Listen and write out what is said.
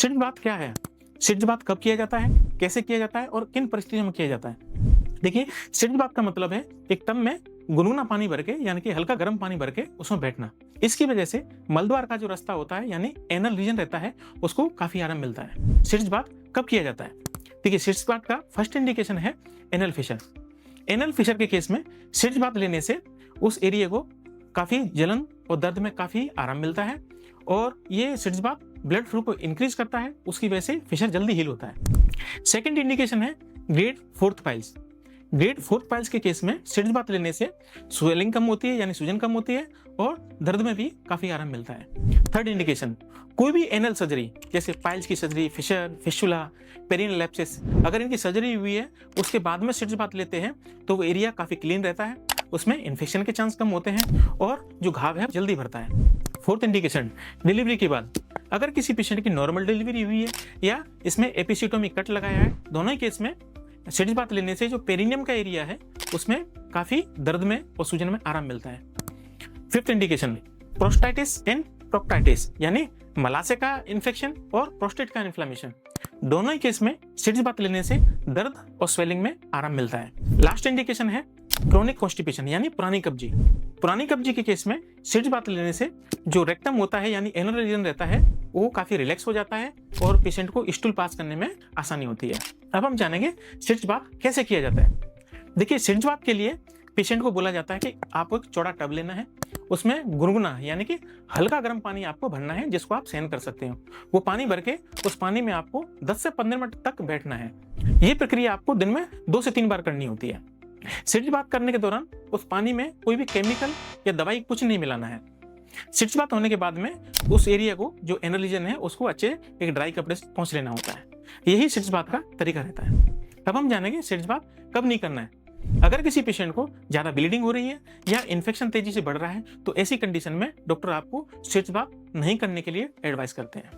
सिट्ज bath क्या है? सिट्ज bath कब किया जाता है, कैसे किया जाता है और किन परिस्थितियों में किया जाता है? देखिए, सिट्ज बाथ का मतलब है एक टब में गुनगुना पानी भर के यानी कि हल्का गर्म पानी भर के उसमें बैठना। इसकी वजह से मलद्वार का जो रास्ता होता है यानी एनल रीजन रहता है उसको काफी आराम मिलता है। सिट्ज बाथ कब किया जाता है? देखिए, सिट्ज बाथ का फर्स्ट इंडिकेशन है एनल फिशर। एनल फिशर के केस में सिट्ज बाथ लेने से उस एरिया को काफी जलन और दर्द में काफी आराम मिलता है और ये सिट्ज बाथ ब्लड फ्लो को इंक्रीज करता है, उसकी वजह से फिशर जल्दी हील होता है। सेकंड इंडिकेशन है grade 4th piles. Grade 4th piles के केस में सिट्ज बाथ लेने से स्वेलिंग कम होती है यानी सूजन कम होती है और दर्द में भी काफी आराम मिलता है। थर्ड इंडिकेशन, कोई भी एनल सर्जरी जैसे पाइल्स की surgery, fissure, fistula, perineal abscess, अगर इनकी सर्जरी हुई है उसके बाद में सिट्ज बाथ लेते हैं तो वो एरिया काफी क्लीन रहता है, उसमें इन्फेक्शन के चांस कम होते हैं और जो घाव है जल्दी भरता है। फोर्थ इंडिकेशन, डिलीवरी के बाद अगर किसी पेशेंट की नॉर्मल डिलीवरी हुई है या इसमें एपिसिटोमी कट लगाया है, दोनों ही केस में सिट्ज बाथ लेने से जो पेरिनियम का एरिया है उसमें काफी दर्द में और सूजन में आराम मिलता है। फिफ्थ इंडिकेशन, प्रोस्टाइटिस एंड प्रोक्टाइटिस यानी मलाशय का इन्फेक्शन और प्रोस्टेट का इन्फ्लेमेशन, दोनों ही केस में सिट्ज बाथ लेने से दर्द और स्वेलिंग में आराम मिलता है। लास्ट इंडिकेशन है क्रोनिक कॉन्स्टिपेशन यानी पुरानी कब्जी। पुरानी कब्जी के केस में सिट्ज बाथ लेने से जो रेक्टम होता है यानी एनल रीजन रहता है वो काफी रिलैक्स हो जाता है और पेशेंट को स्टूल पास करने में आसानी होती है। अब हम जानेंगे सिट्ज बाथ कैसे किया जाता है। देखिए, सिट्ज बाथ के लिए पेशेंट को बोला जाता है कि आपको एक चौड़ा टब लेना है, उसमें गुनगुना यानी कि हल्का गर्म पानी आपको भरना है जिसको आप सहन कर सकते हो। वो पानी भर के उस पानी में आपको 10 से 15 मिनट तक बैठना है। ये प्रक्रिया आपको दिन में 2 से 3 बार करनी होती है। सिट्ज बाथ करने के दौरान उस पानी में कोई भी केमिकल या दवाई कुछ नहीं मिलाना है। सिट्ज बाथ होने के बाद में उस एरिया को जो एनल रीजन है उसको अच्छे एक ड्राई कपड़े से पोंछ लेना होता है। यही सिट्ज बाथ का तरीका रहता है। अब हम जानेंगे सिट्ज बाथ कब नहीं करना है। अगर किसी पेशेंट को ज्यादा ब्लीडिंग हो रही है या इन्फेक्शन तेजी से बढ़ रहा है तो ऐसी कंडीशन में डॉक्टर आपको सिट्ज बाथ नहीं करने के लिए एडवाइस करते हैं।